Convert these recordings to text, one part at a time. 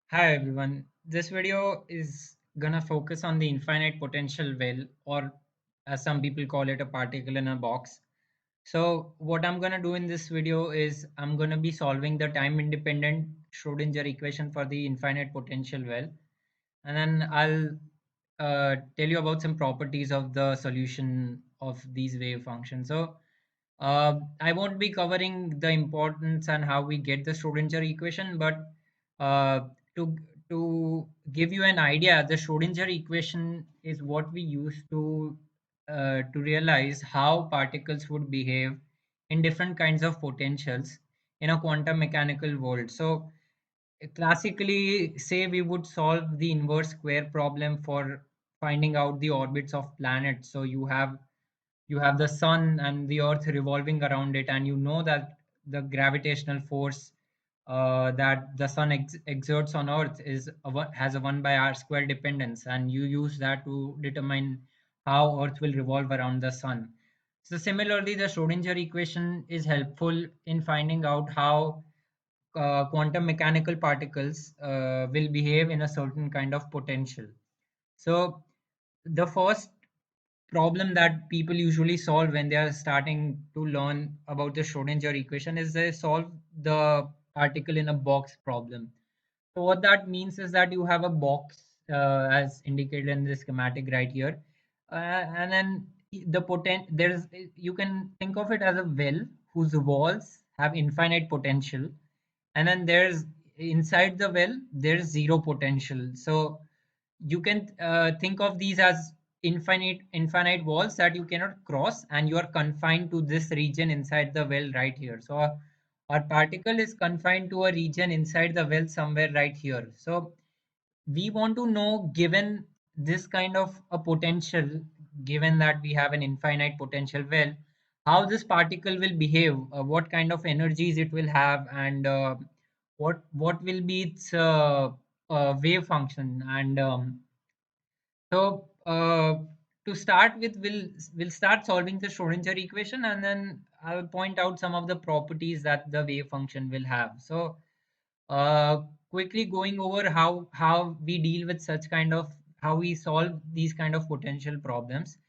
Hi everyone. This video is gonna focus on the infinite potential well, or as some people call it, a particle in a box. So what I'm gonna do in this video is I'm gonna be solving the time-independent Schrodinger equation for the infinite potential well, and then I'll tell you about some properties of the solution of these wave functions. I won't be covering the importance and how we get the Schrodinger equation, but uh, to give you an idea, the Schrodinger equation is what we use to realize how particles would behave in different kinds of potentials in a quantum mechanical world. So classically, say we would solve the inverse square problem for finding out the orbits of planets. So you have the sun and the earth revolving around it, and you know that the gravitational force that the sun exerts on earth has a 1 by r square dependence, and you use that to determine how earth will revolve around the sun. So similarly, the Schrodinger equation is helpful in finding out how quantum mechanical particles will behave in a certain kind of potential. So the first problem that people usually solve when they are starting to learn about the Schrodinger equation is they solve the particle in a box problem. So what that means is that you have a box as indicated in the schematic right here, and then there's you can think of it as a well whose walls have infinite potential, and then there's inside the well there's zero potential. So you can think of these as infinite walls that you cannot cross, and you are confined to this region inside the well right here. So our particle is confined to a region inside the well somewhere right here. So we want to know, given this kind of a potential, given that we have an infinite potential well, how this particle will behave, what kind of energies it will have, and what will be its wave function. And to start with, we'll start solving the Schrodinger equation, and then I will point out some of the properties that the wave function will have. So uh, quickly going over how we deal with such kind of how we solve these kind of potential problems.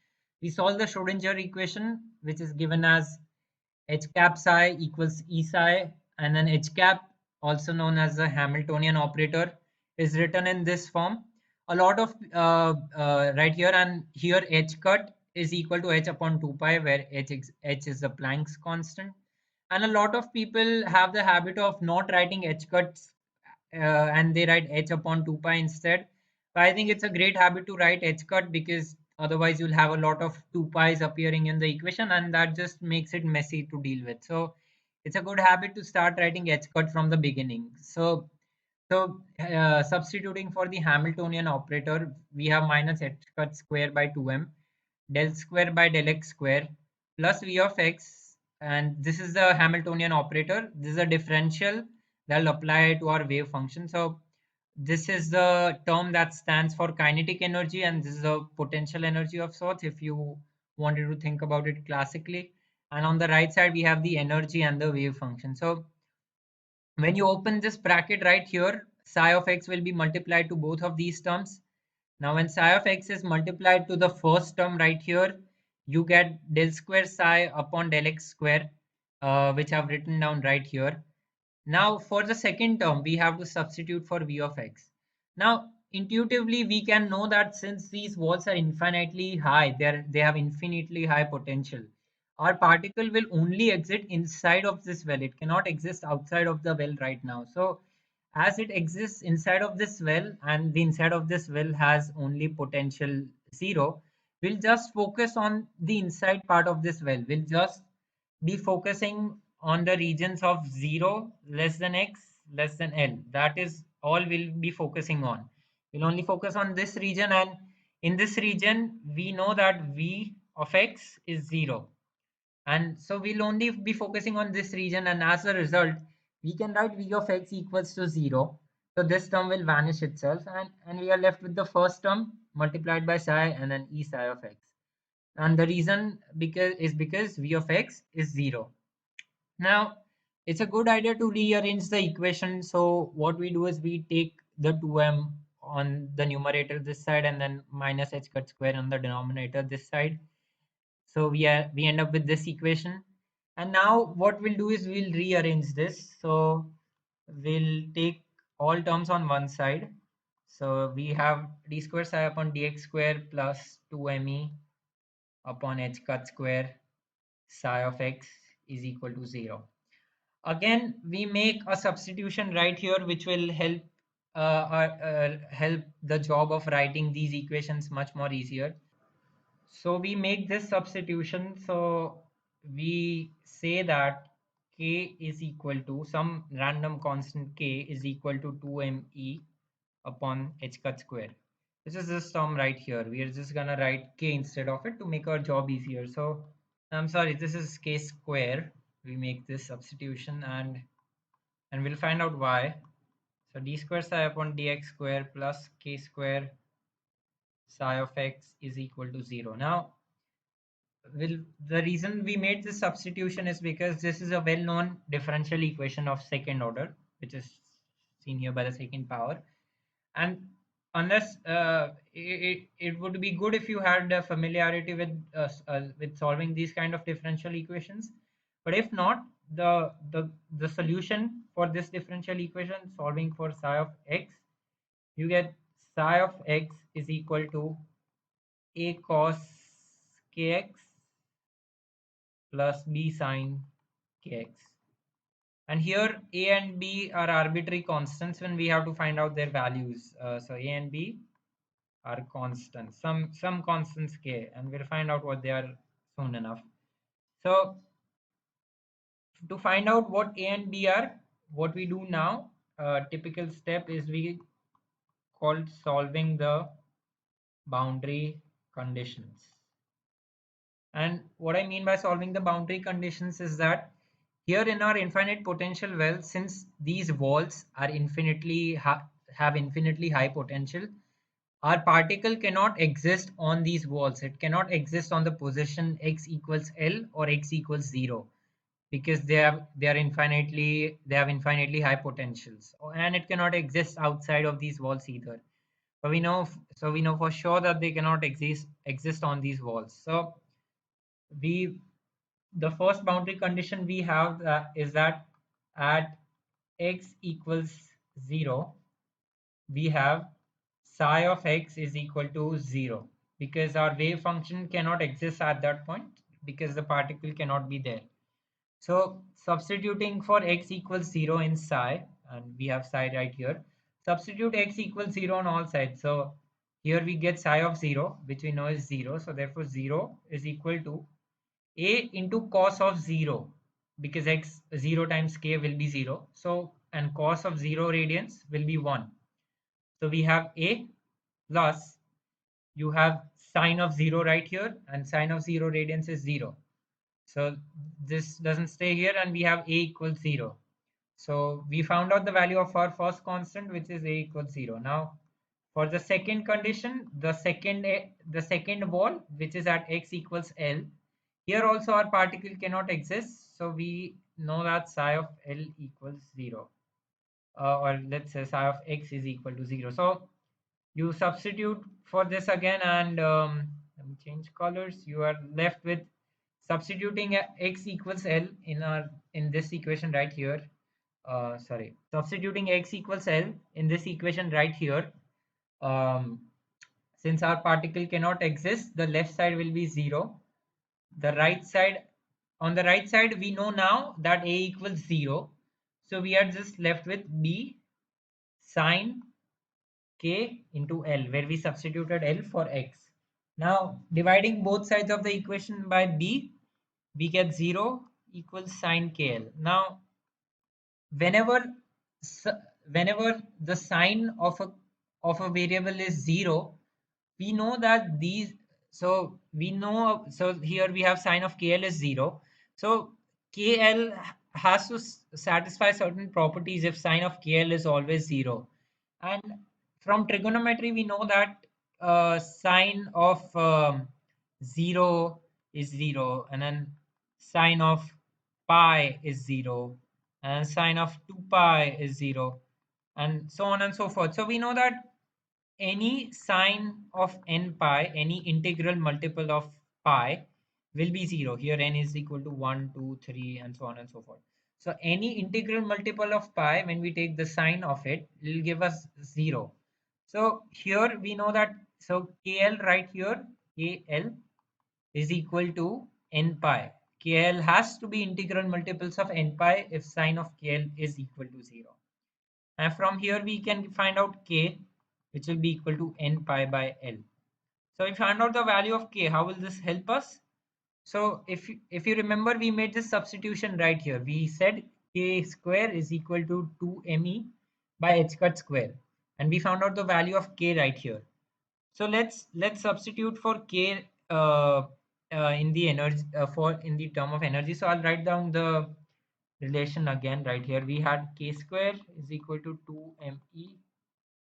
We solve the Schrodinger equation, which is given as h cap psi equals E psi, and then h cap, also known as the Hamiltonian operator, is written in this form. A lot of right here and here, h cut is equal to h upon 2 pi, where h is the Planck's constant. And a lot of people have the habit of not writing h cuts, and they write h upon 2 pi instead. But I think it's a great habit to write h cut, because otherwise you'll have a lot of 2 pi's appearing in the equation, and that just makes it messy to deal with. So it's a good habit to start writing h cut from the beginning. Substituting for the Hamiltonian operator, we have minus h cut square by 2m del square by del x square plus v of x, and this is the Hamiltonian operator. This is a differential that will apply to our wave function. So this is the term that stands for kinetic energy, and this is a potential energy of sorts if you wanted to think about it classically. And on the right side, we have the energy and the wave function. So when you open this bracket right here, psi of x will be multiplied to both of these terms. Now, when psi of x is multiplied to the first term right here, you get del square psi upon del x square, which I've written down right here. Now, for the second term, we have to substitute for v of x. Now, intuitively, we can know that since these walls are infinitely high, they have infinitely high potential. Our particle will only exist inside of this well. It cannot exist outside of the well right now. So, as it exists inside of this well, and the inside of this well has only potential zero, we'll just focus on the inside part of this well. We'll just be focusing on the regions of 0, less than x, less than L. That is all we'll be focusing on. We'll only focus on this region, and in this region, we know that v of x is 0. And so we'll only be focusing on this region, and as a result, we can write v of x equals to 0. So this term will vanish itself, and we are left with the first term multiplied by psi and then e psi of x. And the reason because v of x is 0. Now, it's a good idea to rearrange the equation. So what we do is we take the 2m on the numerator this side and then minus h cut square on the denominator this side. So we end up with this equation. And now what we'll do is we'll rearrange this. So we'll take all terms on one side. So we have d square psi upon dx square plus 2me upon h cut square psi of x is equal to 0. Again, we make a substitution right here, which will help the job of writing these equations much more easier. So we make this substitution. So we say that k is equal to some random constant k is equal to 2me upon h cut square. This is this term right here. We are just gonna write k instead of it to make our job easier. So I'm sorry, this is k square. We make this substitution and we'll find out why. So d square psi upon dx square plus k square psi of x is equal to 0. Now, the reason we made this substitution is because this is a well-known differential equation of second order, which is seen here by the second power. And unless it would be good if you had a familiarity with solving these kind of differential equations, but if not, the solution for this differential equation, solving for psi of x, you get psi of x is equal to a cos kx plus b sine kx. And here a and b are arbitrary constants when we have to find out their values. So a and b are constants, some constants k, and we'll find out what they are soon enough. So to find out what a and b are, what we do now, typical step is we called solving the boundary conditions. And what I mean by solving the boundary conditions is that here in our infinite potential well, since these walls are have infinitely high potential, our particle cannot exist on these walls. It cannot exist on the position x equals L or x equals 0 because they have infinitely high potentials, and it cannot exist outside of these walls either. So we know for sure that they cannot exist on these walls. So we the first boundary condition we have is that at x equals 0 we have psi of x is equal to 0 because our wave function cannot exist at that point because the particle cannot be there. So substituting for x equals 0 in psi, and we have psi right here, substitute x equals 0 on all sides. So here we get psi of 0, which we know is 0. So therefore 0 is equal to a into cos of 0, because x 0 times k will be 0. So and cos of 0 radians will be 1. So we have a plus, you have sine of 0 right here, and sine of 0 radians is 0. So this doesn't stay here, and we have a equals 0. So we found out the value of our first constant, which is a equals 0. Now for the second condition, the second wall, which is at x equals L, here also our particle cannot exist. So we know that psi of L equals 0. Or let's say psi of x is equal to 0. So you substitute for this again, and let me change colors. You are left with substituting x equals L in this equation right here. Sorry, substituting x equals L in this equation right here. Um, since our particle cannot exist, the left side will be 0. The right side, on the right side, we know now that a equals 0. So we are just left with b sine k into L, where we substituted L for x. Now, dividing both sides of the equation by b, we get 0 equals sine kl. Now, whenever whenever the sign of a variable is 0, we know that these so here we have sine of kl is 0. So kl has to satisfy certain properties if sine of kl is always 0. And from trigonometry we know that sine of 0 is 0, and then sine of pi is 0, and sine of 2 pi is 0, and so on and so forth. So we know that any sine of n pi, any integral multiple of pi will be 0. Here n is equal to 1, 2, 3, and so on and so forth. So any integral multiple of pi, when we take the sine of it, will give us 0. So here we know that, so KL right here, KL is equal to n pi. KL has to be integral multiples of n pi if sine of KL is equal to 0. And from here we can find out k, which will be equal to n pi by L. So if we find out the value of k, how will this help us? So if you remember, we made this substitution right here. We said k square is equal to 2me by h cut square, and we found out the value of k right here. So let's substitute for k in the energy for in the term of energy. So I'll write down the relation again right here. We had k square is equal to 2me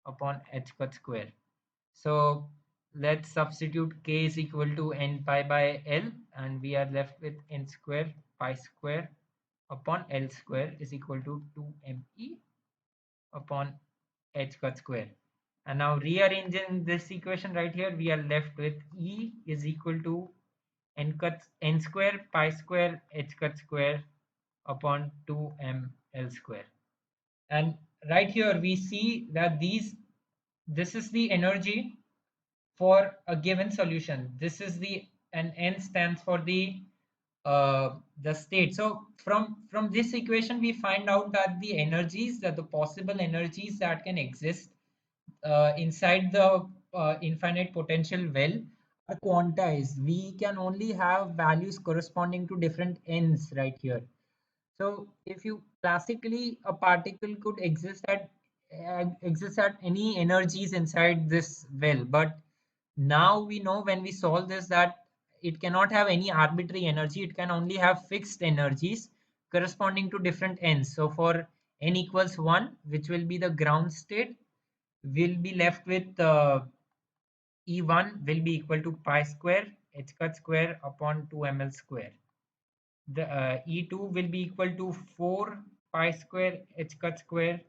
upon h cut square. So let's substitute k is equal to n pi by L, and we are left with n square pi square upon L square is equal to 2me upon h cut square. And now rearranging this equation right here, we are left with E is equal to n square pi square h cut square upon 2m L square. And right here we see that this is the energy for a given solution. This is the, and n stands for the state. So from this equation we find out that the energies, that the possible energies that can exist inside the infinite potential well are quantized. We can only have values corresponding to different n's right here. So if you classically, a particle could exist at any energies inside this well, but now we know when we solve this that it cannot have any arbitrary energy. It can only have fixed energies corresponding to different n's. So for n equals 1, which will be the ground state, we'll be left with E1 will be equal to pi square h cut square upon 2ml square. The E2 will be equal to 4 pi square h cut square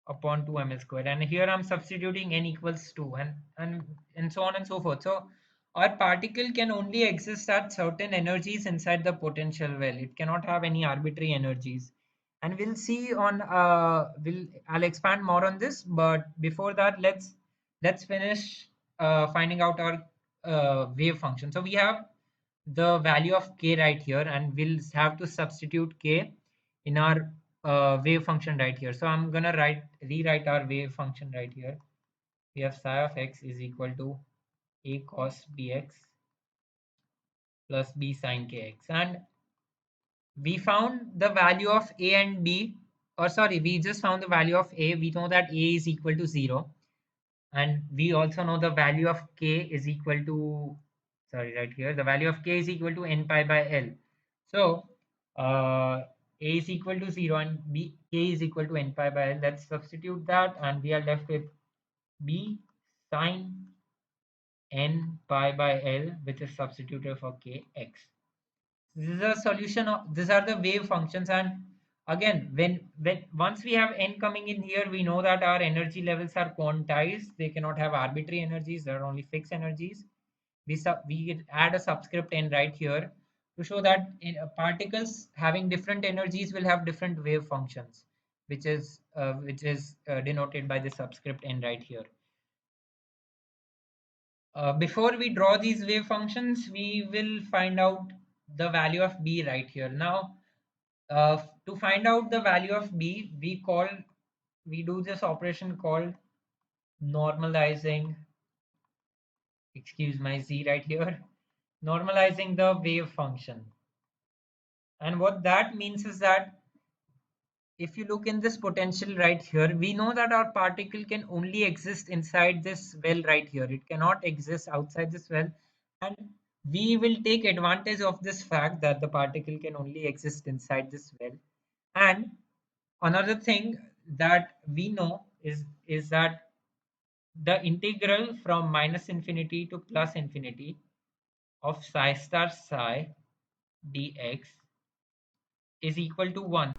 upon 2ml square. And here I'm substituting n equals 2, and so on and so forth. So our particle can only exist at certain energies inside the potential well. It cannot have any arbitrary energies. And we'll see on I'll expand more on this, but before that, let's finish finding out our wave function. So we have the value of k right here, and we'll have to substitute k in our wave function right here. So I'm gonna rewrite our wave function right here. We have psi of x is equal to a cos bx plus b sine kx, and we found the value of a and b, or sorry, we just found the value of a. We know that a is equal to 0, and we also know the value of k is equal to, sorry, right here, the value of k is equal to n pi by L. So a is equal to 0 and b k is equal to n pi by L. Let's substitute that, and we are left with b sine n pi by L, which is substituted for kx. This is a solution of, these are the wave functions. And again, when once we have n coming in here, we know that our energy levels are quantized. They cannot have arbitrary energies. There are only fixed energies. We add a subscript n right here to show that particles having different energies will have different wave functions, which is denoted by the subscript n right here. Before we draw these wave functions, we will find out the value of b right here. Now, to find out the value of b, we do this operation called normalizing, excuse my z right here, normalizing the wave function. And what that means is that if you look in this potential right here, we know that our particle can only exist inside this well right here. It cannot exist outside this well. And we will take advantage of this fact that the particle can only exist inside this well. And another thing that we know is that the integral from minus infinity to plus infinity of psi star psi dx is equal to 1.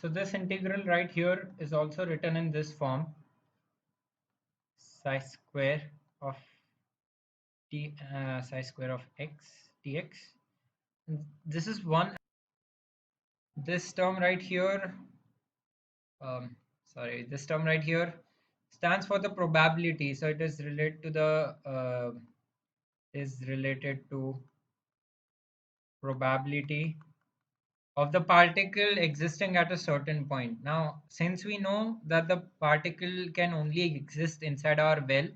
So this integral right here is also written in this form, psi square of psi square of x dx. This is one. This term right here, um, sorry, this term right here stands for the probability. So it is related to the is related to probability of the particle existing at a certain point. Now, since we know that the particle can only exist inside our well,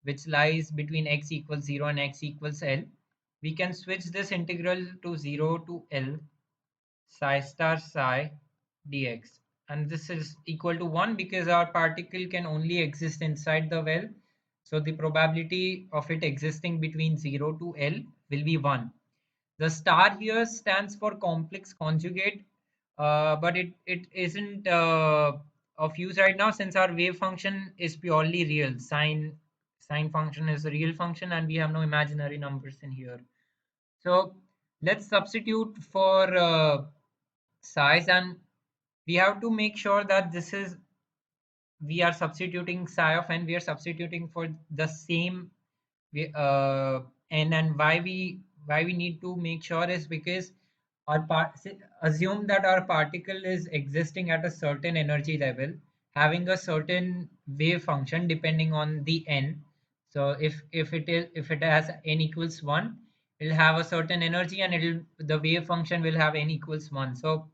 which lies between x equals 0 and x equals L, we can switch this integral to 0 to L psi star psi dx. And this is equal to 1 because our particle can only exist inside the well. So the probability of it existing between 0 to L will be 1. The star here stands for complex conjugate, but it isn't of use right now since our wave function is purely real. Sine function is a real function and we have no imaginary numbers in here. So let's substitute for size, and we have to make sure that this is, we are substituting psi of n, we are substituting for the same uh, n. And why we need to make sure is because assume that our particle is existing at a certain energy level, having a certain wave function depending on the n. So if it has n equals 1, it'll have a certain energy, and it'll the wave function will have n equals 1. So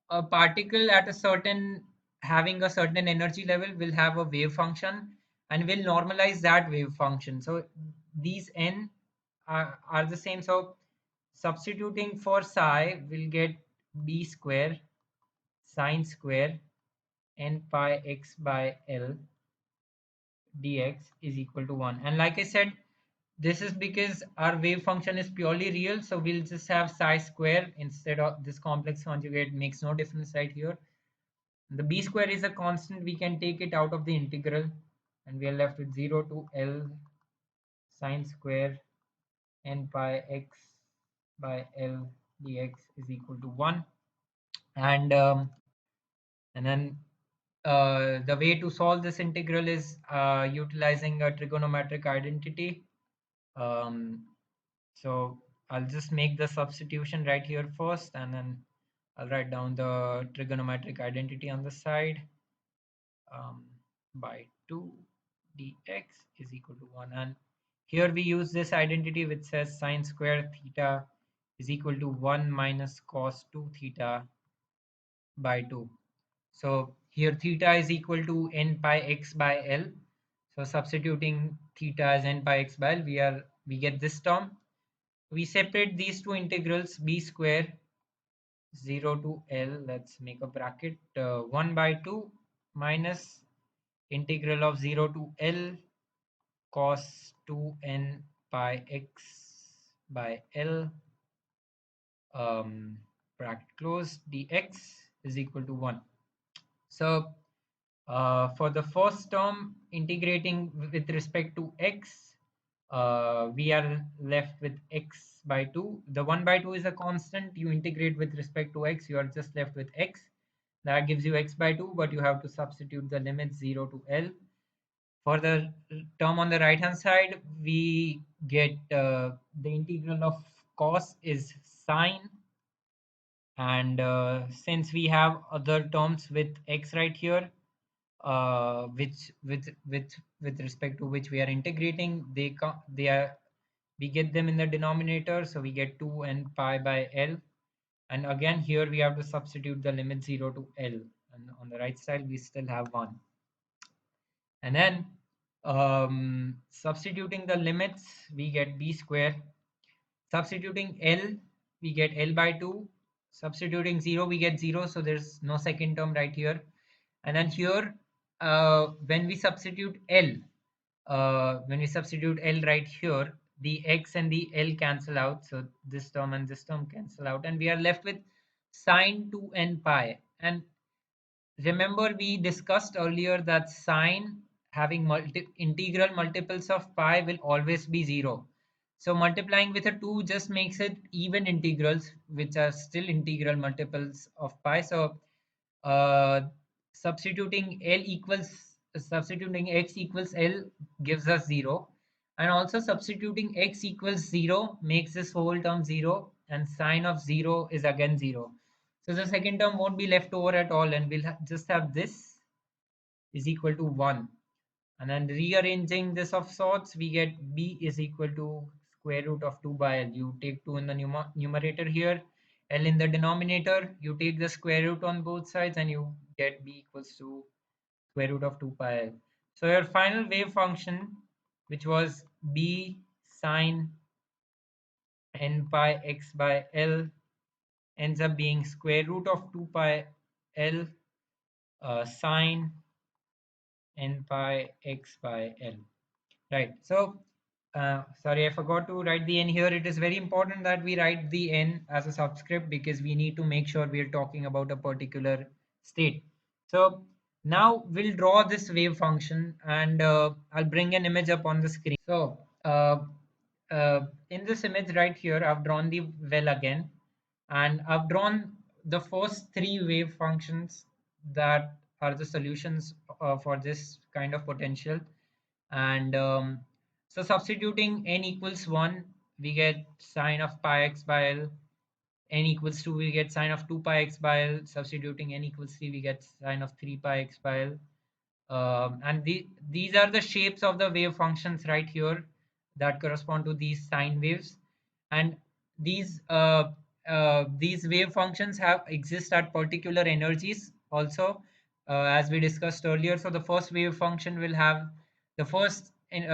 a particle at a certain, having a certain energy level, will have a wave function and will normalize that wave function. So these n are the same. So substituting for psi, we'll get b square sine square n pi x by L dx is equal to 1. And like I said, this is because our wave function is purely real, so we'll just have psi square instead of this complex conjugate. Makes no difference right here. The b square is a constant, we can take it out of the integral, and we are left with 0 to L sine square n pi x by L dx is equal to 1. And then the way to solve this integral is utilizing a trigonometric identity. Um, so I'll just make the substitution right here first, and then I'll write down the trigonometric identity on the side. um, by 2 dx is equal to 1. And here we use this identity which says sine square theta is equal to 1 minus cos 2 theta by 2. So here theta is equal to n pi x by L. So substituting theta as n pi x by L, we get this term. We separate these two integrals, b square 0 to L, let's make a bracket, 1 by 2 minus integral of 0 to L cos 2n pi x by L, bracket close, dx is equal to 1. So for the first term, integrating with respect to x, we are left with x by 2. The 1 by 2 is a constant. You integrate with respect to x, you are just left with x. That gives you x by 2, but you have to substitute the limits 0 to L. For the term on the right hand side, we get the integral of cos is sine, and since we have other terms with x right here, which with respect to which we are integrating, they are, we get them in the denominator, so we get 2 and pi by L. And again here we have to substitute the limit 0 to L, and on the right side we still have 1. And then substituting the limits, we get b square. Substituting L, we get L by 2. Substituting 0, we get 0, so there's no second term right here. And then here, when we substitute L, right here, the x and the L cancel out, so this term and this term cancel out, and we are left with sine 2n pi. And remember, we discussed earlier that sine having integral multiples of pi will always be 0. So multiplying with a 2 just makes it even integrals, which are still integral multiples of pi. So Uh, substituting x equals L gives us 0, and also substituting x equals 0 makes this whole term 0, and sine of 0 is again 0. So the second term won't be left over at all, and we'll just have this is equal to 1. And then rearranging this of sorts, we get b is equal to square root of 2 by L. You take 2 in the numerator here, L in the denominator, you take the square root on both sides, and you get b equals to square root of 2 pi L. So your final wave function, which was b sine n pi x by L, ends up being square root of 2 pi L sine n pi x by L. Right. So, sorry, I forgot to write the n here. It is very important that we write the n as a subscript because we need to make sure we are talking about a particular state. So now we'll draw this wave function, and I'll bring an image up on the screen. So in this image right here, I've drawn the well again, and I've drawn the first three wave functions that are the solutions for this kind of potential. And so substituting n equals 1, we get sine of pi x by L. N equals 2, we get sine of 2 pi x by L. Substituting n equals 3, we get sine of 3 pi x by L. And these are the shapes of the wave functions right here that correspond to these sine waves. And these wave functions have exist at particular energies also, as we discussed earlier. So the first wave function will have the first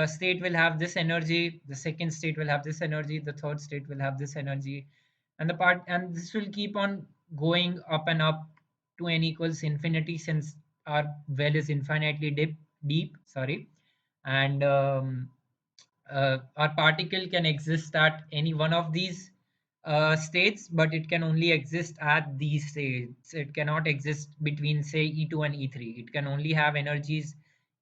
state will have this energy, the second state will have this energy, the third state will have this energy, and this will keep on going up and up to n equals infinity, since our well is infinitely deep, sorry. And our particle can exist at any one of these states, but it can only exist at these states. It cannot exist between, say, E2 and E3. It can only have energies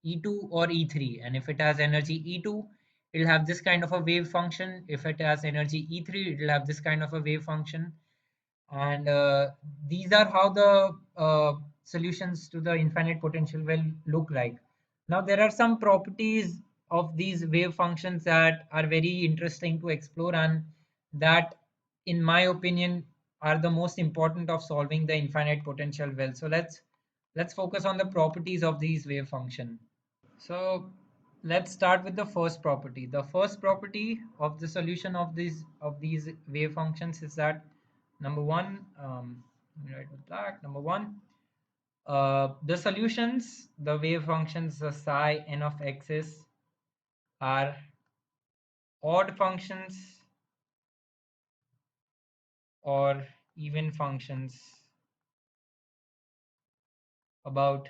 E2 or E3. And if it has energy E2, it'll have this kind of a wave function. If it has energy E3, it'll have this kind of a wave function. And these are how the solutions to the infinite potential will look like. Now there are some properties of these wave functions that are very interesting to explore, and that, in my opinion, are the most important of solving the infinite potential well. So let's focus on the properties of these wave function. So let's start with the first property. The first property of the solution of these wave functions is that, number one, let me write with black. Number one, the solutions, the wave functions, the psi n of x's are odd functions or even functions about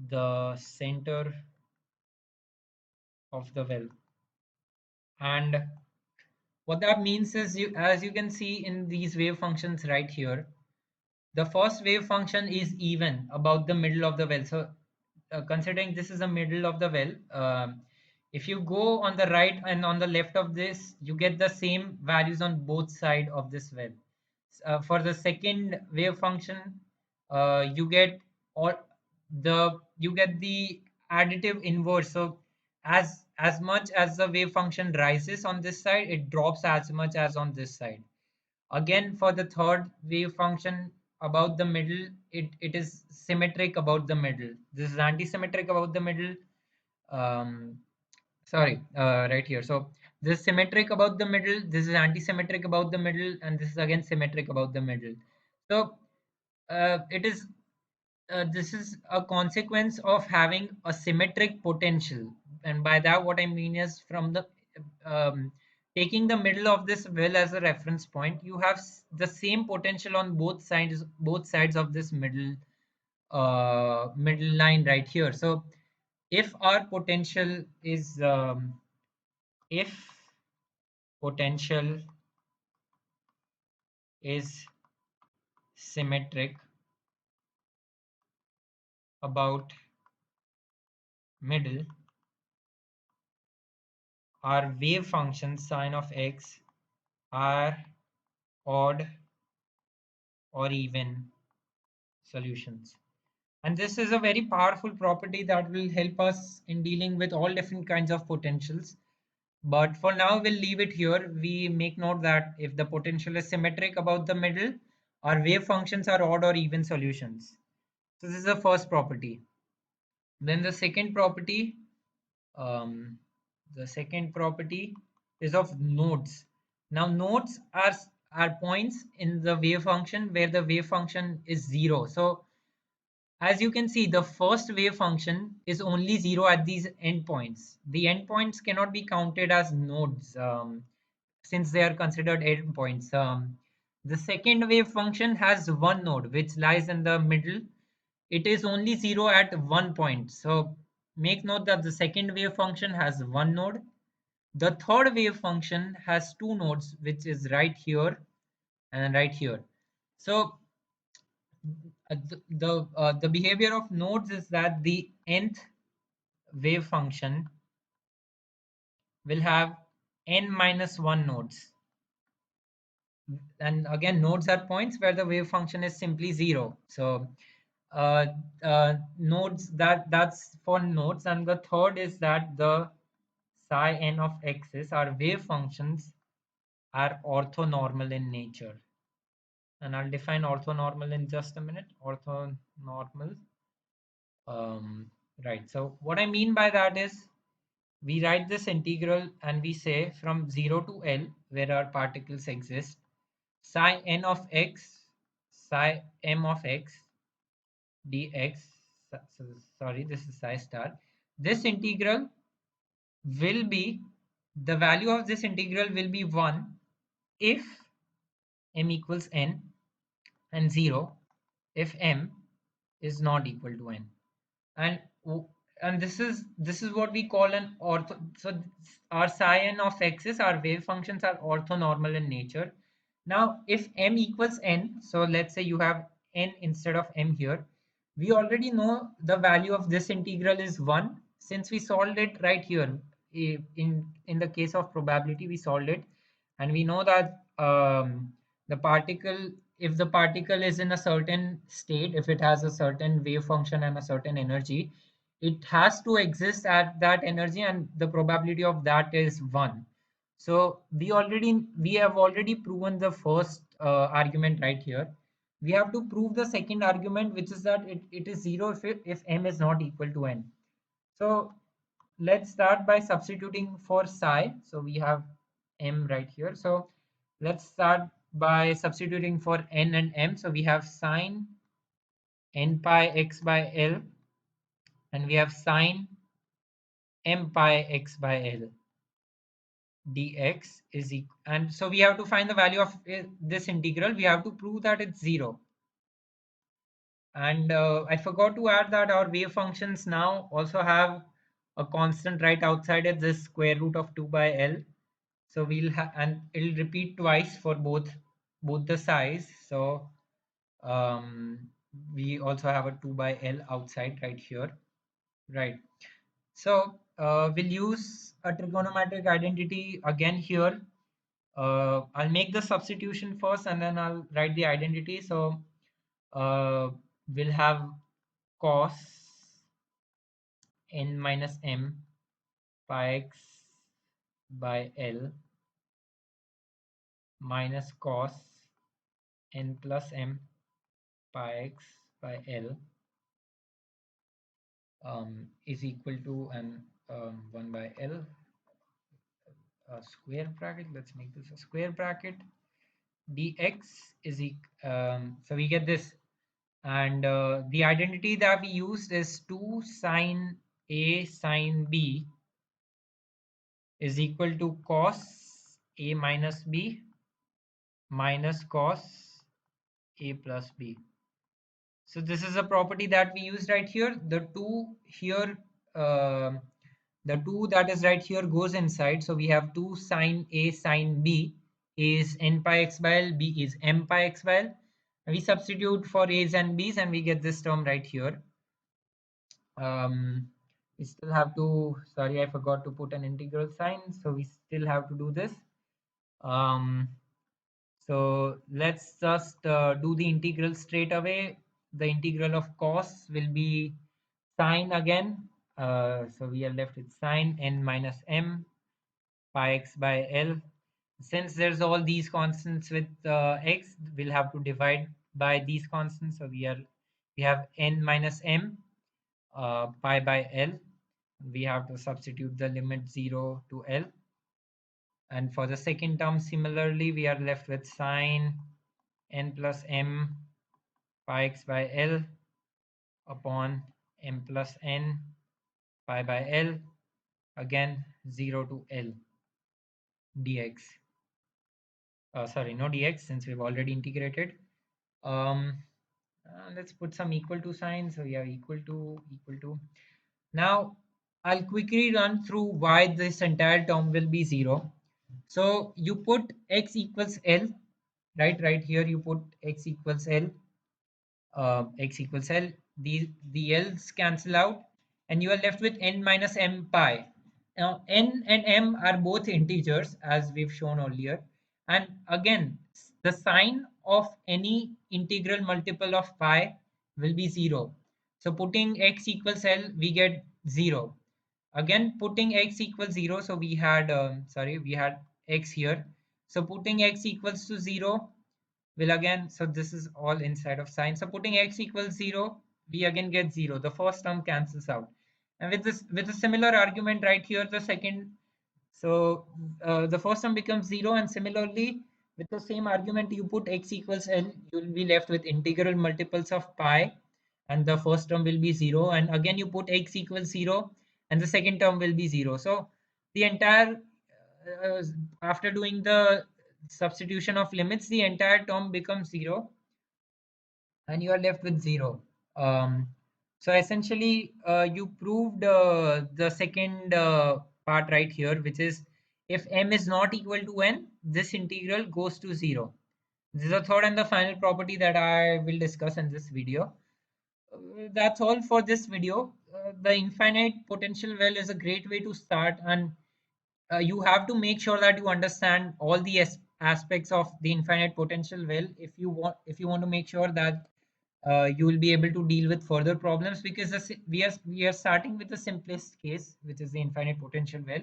the center of the well. And what that means is, as you can see in these wave functions right here, the first wave function is even about the middle of the well. So considering this is the middle of the well, if you go on the right and on the left of this, you get the same values on both sides of this well. For the second wave function, you get all you get the additive inverse. So as much as the wave function rises on this side, it drops as much as on this side. Again, for the third wave function about the middle, it is symmetric about the middle. This is anti-symmetric about the middle. Um, Sorry, right here. So this is symmetric about the middle, this is anti-symmetric about the middle, and this is again symmetric about the middle. So it is this is a consequence of having a symmetric potential, and by that what I mean is, from the um, taking the middle of this well as a reference point, you have the same potential on both sides of this middle line right here. So if our potential is if potential is symmetric about middle, our wave function sine of x are odd or even solutions. And this is a very powerful property that will help us in dealing with all different kinds of potentials. But for now, we'll leave it here. We make note that if the potential is symmetric about the middle, our wave functions are odd or even solutions. So this is the first property. Then um, the second property is of nodes. Now nodes are points in the wave function where the wave function is zero. So as you can see, the first wave function is only zero at these endpoints. The endpoints cannot be counted as nodes since they are considered endpoints. The second wave function has one node which lies in the middle. It is only zero at one point. So make note that the second wave function has one node. The third wave function has two nodes, which is right here and right here. So the behavior of nodes is that the nth wave function will have n minus 1 nodes, and again nodes are points where the wave function is simply zero. So uh, nodes, that's for nodes. And the third is that the psi n of x's, our wave functions, are orthonormal in nature. And I'll define orthonormal in just a minute. Orthonormal. Right. So what I mean by that is we write this integral and we say from 0 to L, where our particles exist, psi n of x, psi m of x dx. Sorry, this is psi star. This integral will be, the value of this integral will be 1 if m equals n, and 0 if m is not equal to n. And and this is what we call an ortho. So our psi n of x's, our wave functions, are orthonormal in nature. Now if m equals n, so let's say you have n instead of m here, we already know the value of this integral is 1 since we solved it right here. In the case of probability, we solved it, and we know that the particle, if the particle is in a certain state, if it has a certain wave function and a certain energy, it has to exist at that energy, and the probability of that is 1. So we have already proven the first argument right here. We have to prove the second argument, which is that it is 0 if m is not equal to n. So let's start by substituting for psi. So we have m right here. So let's start by substituting for n and m. So we have sine n pi x by L, and we have sine m pi x by L dx is equal. And so we have to find the value of this integral. We have to prove that it's 0. And I forgot to add that our wave functions now also have a constant right outside it, this square root of 2 by L. So we'll have, and it'll repeat twice for both the sides. So um, we also have a 2 by L outside right here. Right. So we'll use a trigonometric identity again here. I'll make the substitution first and then I'll write the identity. So uh, we'll have cos n minus m pi x by L minus cos n plus m pi x by L is equal to an 1 by L square bracket. Let's make this a square bracket. Dx is so we get this, and the identity that we used is 2 sine A sine B is equal to cos A minus B minus cos A plus B. So this is a property that we use right here. The 2 here, um the 2 that is right here goes inside. So we have 2 sine A sine B is n pi x by L, B is m pi x by L. We substitute for A's and B's and we get this term right here. We still have to, sorry, I forgot to put an integral sign. So we still have to do this. So let's just do the integral straight away. the integral of cos will be sine again. So we are left with sine n minus m pi x by L. Since there's all these constants with x, we'll have to divide by these constants. So we have n minus m pi by L. We have to substitute the limit 0 to L. And for the second term, similarly, we are left with sine n plus m pi x by L upon m plus n pi by L, again 0 to L dx. Sorry, no dx, since we've already integrated. Um, let's put some equal to sign. So yeah, equal to. Now I'll quickly run through why this entire term will be 0. So you put x equals L, right here you put x equals L, x equals L, the L's cancel out, and you are left with n minus m pi. Now n and m are both integers as we've shown earlier, and again the sign of any integral multiple of pi will be 0. So putting x equals L, we get 0. Again putting x equals 0, so we had we had x here. So putting x equals to 0 will again, so this is all inside of sine. So putting x equals 0, we again get 0. The first term cancels out. And with this, with a similar argument right here, the second, so the first term becomes 0, and similarly with the same argument you put x equals L, you will be left with integral multiples of pi, and the first term will be 0, and again you put x equals 0 and the second term will be 0. So the entire uh, after doing the substitution of limits, the entire term becomes 0 and you are left with 0. So essentially you proved the second part right here, which is if m is not equal to n, this integral goes to 0. This is the third and the final property that I will discuss in this video. That's all for this video. The infinite potential well is a great way to start, and you have to make sure that you understand all the aspects of the infinite potential well if you want to make sure that you will be able to deal with further problems, because we are starting with the simplest case, which is the infinite potential well,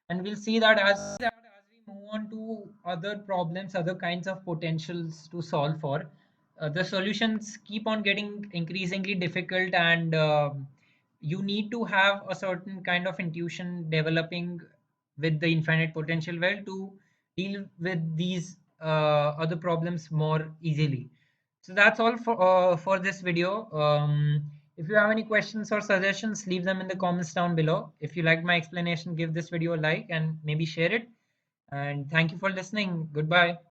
and we'll see that as we move on to other problems, other kinds of potentials to solve for, the solutions keep on getting increasingly difficult, and you need to have a certain kind of intuition developing with the infinite potential well to deal with these other problems more easily. So that's all for this video. If you have any questions or suggestions, leave them in the comments down below. If you liked my explanation, give this video a like and maybe share it. And thank you for listening. Goodbye.